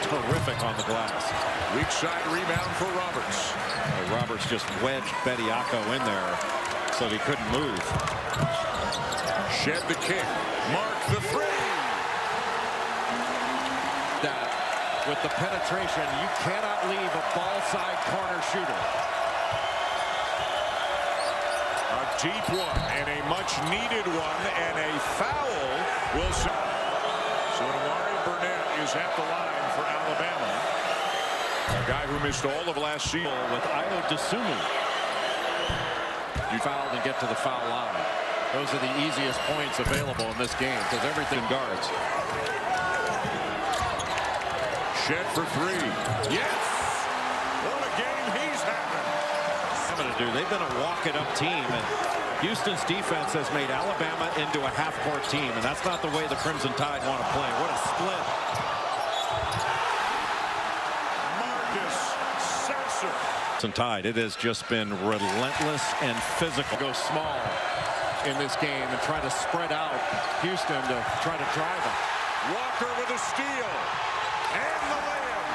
terrific on the glass. Weak side rebound for Roberts. Roberts just wedged Bediako in there so he couldn't move. Shed the kick. Mark the three. That with the penetration, you cannot leave a ball side corner shooter. A deep one and a much needed one, and a foul will set. So Amari Burnett is at the line for Alabama. A guy who missed all of last season. With Ayo Dosunmu. You foul and get to the foul line. Those are the easiest points available in this game because everything guards. Shed for three. Yes! What a game he's having. They've been a walk-it-up team, and Houston's defense has made Alabama into a half-court team, and that's not the way the Crimson Tide want to play. What a split. Marcus Sasser. Crimson Tide, it has just been relentless and physical. Go small in this game and try to spread out Houston to try to drive them. Walker with a steal. And the layup.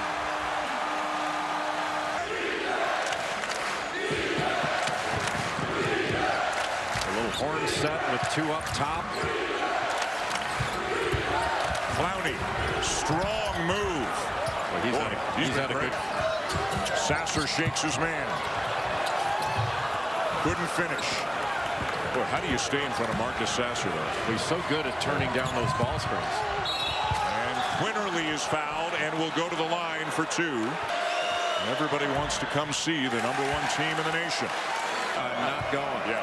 A little horn set with two up top. Clowney, strong move. Well, he's had a good. Sasser shakes his man. Couldn't finish. Boy, how do you stay in front of Marcus Sasser, though? He's so good at turning down those ball screens. And Quinterly is fouled and will go to the line for two. Everybody wants to come see the #1 team in the nation. Not going. Yeah,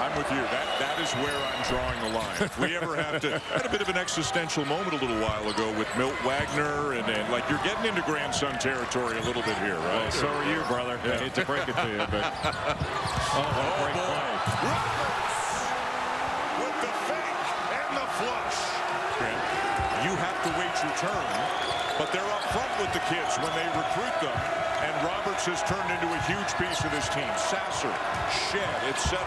I'm with you. That is where I'm drawing the line. If we ever have to, had a bit of an existential moment a little while ago with Milt Wagner, and like you're getting into grandson territory a little bit here, right? Well, so are you, brother. Yeah. I hate to break it to you, but what a great play. Roberts with the fake and the flush. You have to wait your turn, but they're up front with the kids when they recruit them. And Roberts has turned into a huge piece of this team. Sasser, Shed, etc.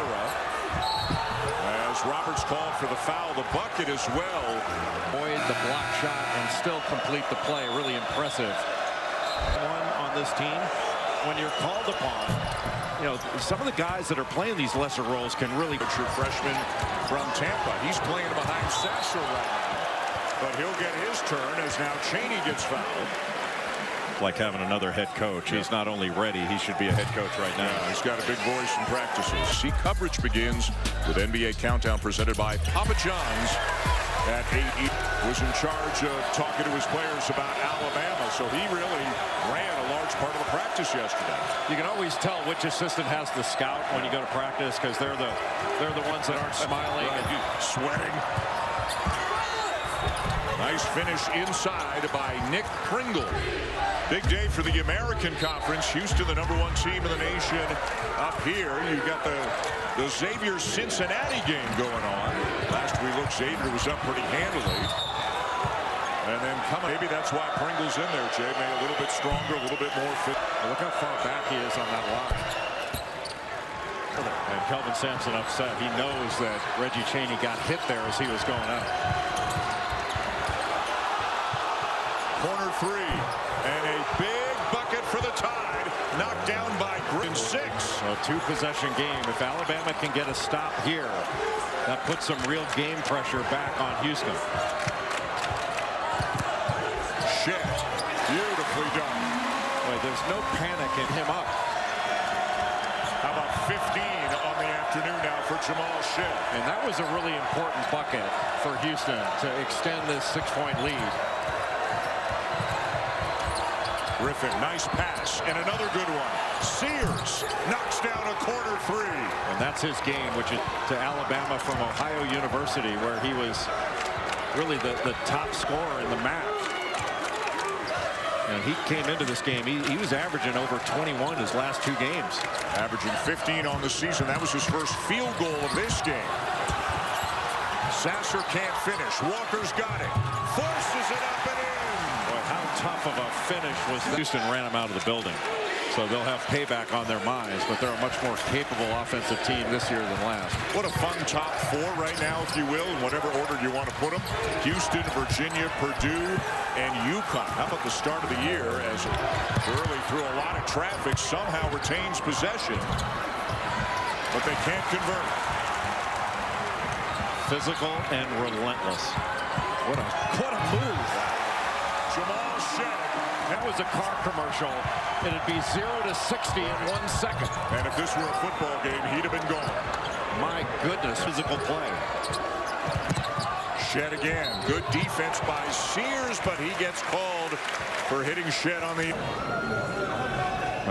As Roberts called for the foul, the bucket as well. Avoid the block shot and still complete the play. Really impressive. One on this team, when you're called upon, you know, some of the guys that are playing these lesser roles can really. Your freshman from Tampa. He's playing behind Sasser right now. But he'll get his turn as now Chaney gets fouled. Like having another head coach. He's not only ready, he should be a head coach right now. Yeah, he's got a big voice in practices. See, coverage begins with NBA Countdown presented by Papa John's at 8. He was in charge of talking to his players about Alabama, so he really ran a large part of the practice yesterday. You can always tell which assistant has the scout when you go to practice because they're the ones that aren't smiling and sweating. Nice finish inside by Nick Pringle. Big day for the American Conference. Houston, the #1 team in the nation. Up here, you've got the Xavier-Cincinnati game going on. Last we looked, Xavier was up pretty handily. And then maybe that's why Pringle's in there, Jay. Maybe a little bit stronger, a little bit more fit. Look how far back he is on that line. And Kelvin Sampson upset. He knows that Reggie Chaney got hit there as he was going up. Corner three. And a big bucket for the Tide. Knocked down by Grin 6. So two-possession game. If Alabama can get a stop here, that puts some real game pressure back on Houston. Shed. Beautifully done. Boy, there's no panic in him up. How about 15 on the afternoon now for Jamal Shed? And that was a really important bucket for Houston to extend this 6-point lead. Griffin, nice pass, and another good one. Sears knocks down a corner three. And that's his game, which is to Alabama from Ohio University, where he was really the top scorer in the MAC. And he came into this game, he was averaging over 21 his last 2 games. Averaging 15 on the season. That was his first field goal of this game. Sasser can't finish. Walker's got it. Forces it up and in. Boy, how tough of a finish was that? Houston ran him out of the building. So they'll have payback on their minds, but they're a much more capable offensive team this year than last. What a fun top four right now, if you will, in whatever order you want to put them. Houston, Virginia, Purdue, and UConn. How about the start of the year as early through a lot of traffic somehow retains possession, but they can't convert. Physical and relentless. What a move. Jamal Shead. That was a car commercial. It'd be 0 to 60 in 1 second. And if this were a football game, he'd have been gone. My goodness, physical play. Shead again. Good defense by Sears, but he gets called for hitting Shead on the...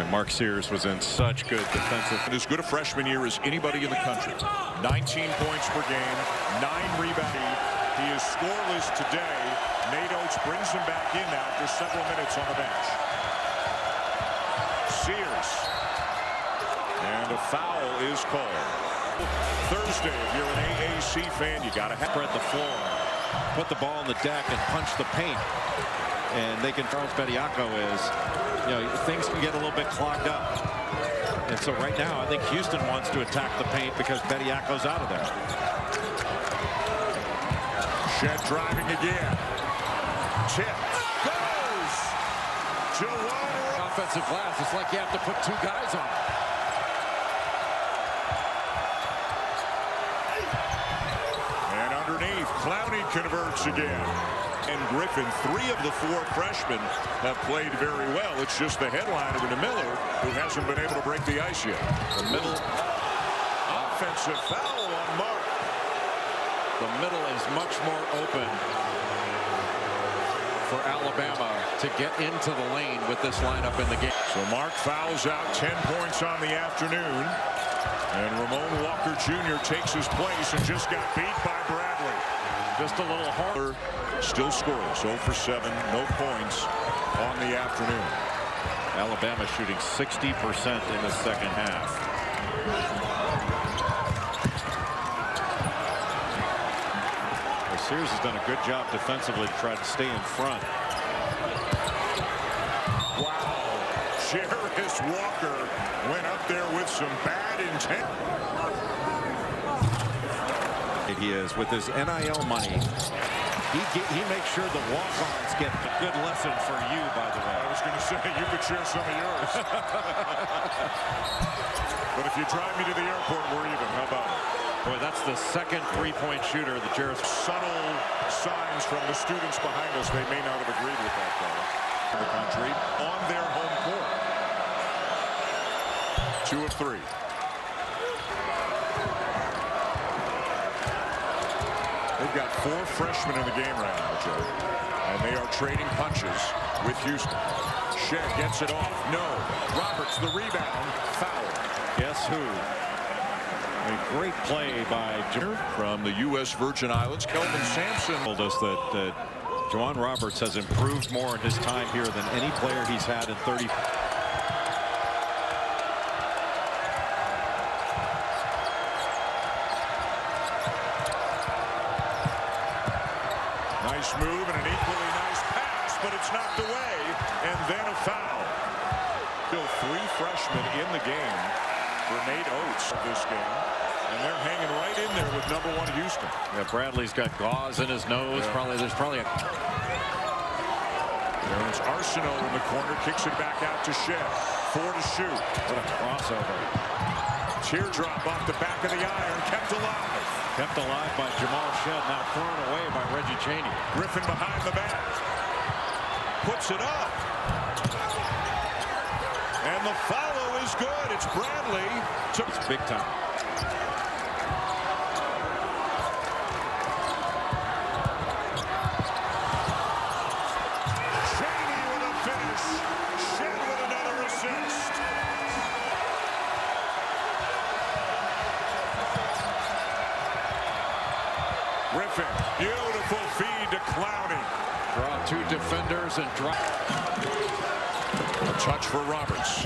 Mark Sears was in such good defensive. And as good a freshman year as anybody in the country. 19 points per game, 9 rebounds. He is scoreless today. Nate Oates brings him back in now after several minutes on the bench. Sears. And a foul is called. Thursday, if you're an AAC fan, you got to spread the floor, put the ball on the deck, and punch the paint. And they can. Charles Bediako is, things can get a little bit clogged up. And so right now, I think Houston wants to attack the paint because Bediako's out of there. Shead driving again. Tip goes. Juwan. Offensive glass. It's like you have to put 2 guys on it. And underneath, Clowney converts again. And Griffin, 3 of the 4 freshmen have played very well. It's just the headliner in Miller who hasn't been able to break the ice yet. The middle offensive foul on Mark. The middle is much more open for Alabama to get into the lane with this lineup in the game. So Mark fouls out, 10 points on the afternoon. And Ramon Walker Jr. takes his place and just got beat by Bradley. Just a little harder. Still scoreless, 0 for 7, no points on the afternoon. Alabama shooting 60% in the second half. Sears has done a good job defensively to try to stay in front. Wow. Jarius Walker went up there with some bad intent. He is with his NIL money. He makes sure the walk-ons get a good lesson for you, by the way. I was going to say, you could share some of yours. But if you drive me to the airport, we're even. How about it? Boy, that's the second three-point shooter that Jarius. Subtle signs from the students behind us. They may not have agreed with that, though. The country on their home court. 2 of 3. They've got 4 freshmen in the game right now, Joe. And they are trading punches with Houston. Shead gets it off. No. Roberts, the rebound. Foul. Guess who? A great play by from the U.S. Virgin Islands. Kelvin Sampson told us that Juwan Roberts has improved more in his time here than any player he's had in 30. Nice move and an equally nice pass, but it's knocked away, and then a foul. Still 3 freshmen in the game for Nate Oates of this game, and they're hanging right in there with #1 Houston. Yeah, Bradley's got gauze in his nose. Yeah. There's probably a. There's Arsenault in the corner, kicks it back out to Shead. 4 to shoot. What a crossover. Teardrop off the back of the iron, kept alive. Kept alive by Jamal Shead, now thrown away by Reggie Chaney. Griffin behind the back. Puts it up. And the follow is good. It's Bradley. It's big time. Chaney with a finish. Shead with another assist. Griffin, beautiful feed to Clowney. Draw 2 defenders and drop. A touch for Roberts.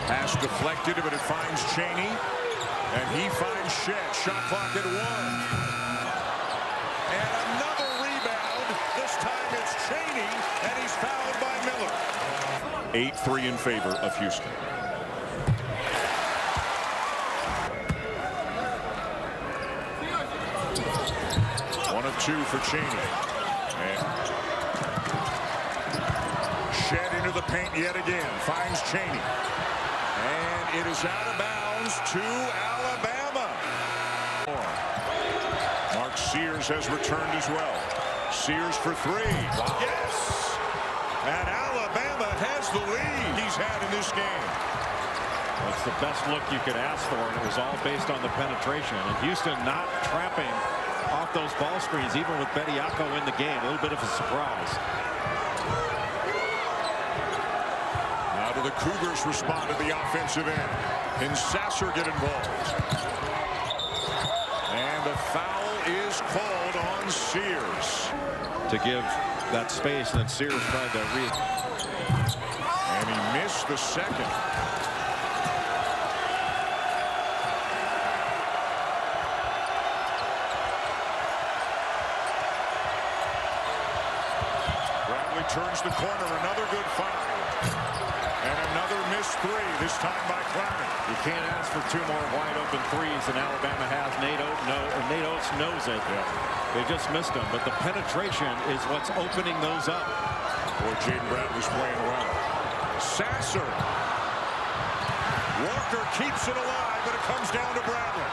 Pass deflected, but it finds Chaney. And he finds Shead. Shot clock at 1. And another rebound. This time it's Chaney, and he's fouled by Miller. 8-3 in favor of Houston. One of two for Chaney. And Shed into the paint yet again. Finds Chaney. And it is out of bounds to Alabama. Mark Sears has returned as well. Sears for three. Wow. Yes! And Alabama has the lead he's had in this game. That's the best look you could ask for, and it was all based on the penetration. And Houston not trapping off those ball screens, even with Bediako in the game. A little bit of a surprise. How do the Cougars respond to the offensive end? Can Sasser get involved? And the foul is called on Sears. To give that space, and then Sears tried to and he missed the second. Bradley turns the corner, another good foul. And another missed three, this time by Clowney. You can't ask for two more wide open threes than Alabama has. Nate Oates knows it. Yeah. They just missed them, but the penetration is what's opening those up. Boy, Jaden Bradley's playing well. Sasser. Walker keeps it alive, but it comes down to Bradley.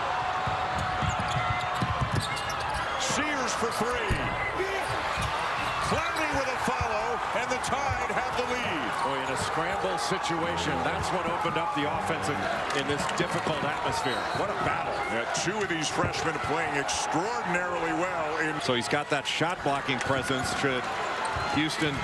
Sears for three. Clowney with a follow, and the Tide have the lead. Boy, in a scramble situation, that's what opened up the offense in this difficult atmosphere. What a battle. Yeah, two of these freshmen playing extraordinarily well. So he's got that shot blocking presence should Houston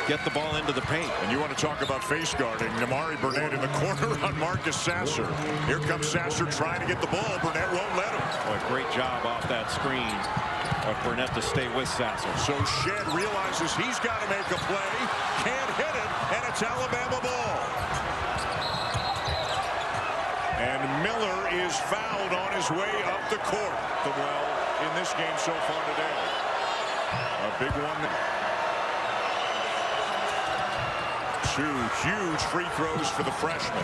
get the ball into the paint. And you want to talk about face guarding. Nimari Burnett in the corner on Marcus Sasser. Here comes Sasser trying to get the ball. Burnett won't let him. Boy, great job off that screen of Burnett to stay with Sasser. So Shed realizes he's got to make a play. Can't hit it, and it's Alabama ball. And Miller is fouled on his way up the court. Well, in this game so far today. A big one. Two huge free throws for the freshman.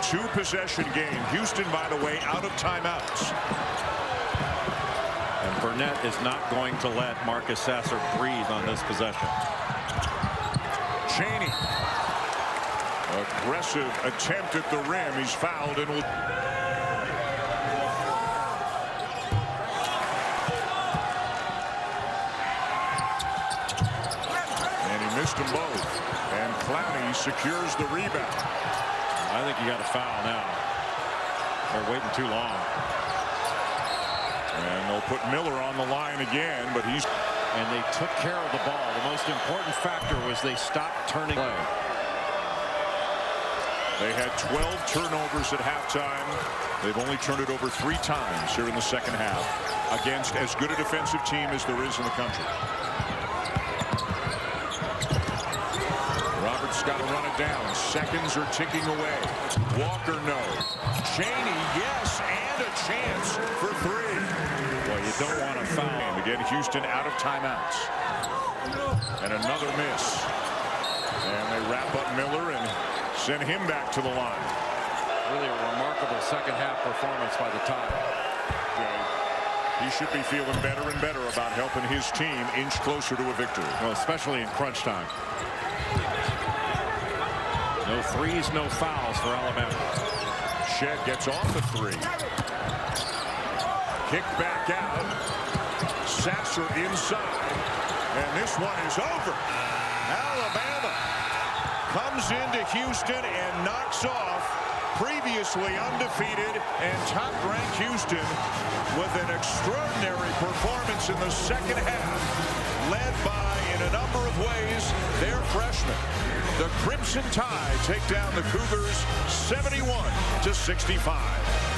Two possession game. Houston, by the way, out of timeouts. And Burnett is not going to let Marcus Sasser breathe on this possession. Chaney. Aggressive attempt at the rim. He's fouled and will. And he missed them both. And Clowney secures the rebound. I think you got a foul now. They're waiting too long. And they'll put Miller on the line again, but he's. And they took care of the ball. The most important factor was they stopped turning play. They had 12 turnovers at halftime. They've only turned it over 3 times here in the second half against as good a defensive team as there is in the country. Roberts got to run it down. Seconds are ticking away. Walker, no. Chaney, yes, and a chance for 3. Well, you don't want to foul. Again, Houston out of timeouts. And another miss. And they wrap up Miller and send him back to the line. Really a remarkable second half performance by the Tide. He should be feeling better and better about helping his team inch closer to a victory. Well, especially in crunch time. No threes, no fouls for Alabama. Shed gets off the 3. Kick back out. Sasser inside. And this one is over. Alabama comes into Houston and knocks off previously undefeated and top-ranked Houston with an extraordinary performance in the second half, led by, in a number of ways, their freshmen. The Crimson Tide take down the Cougars 71-65.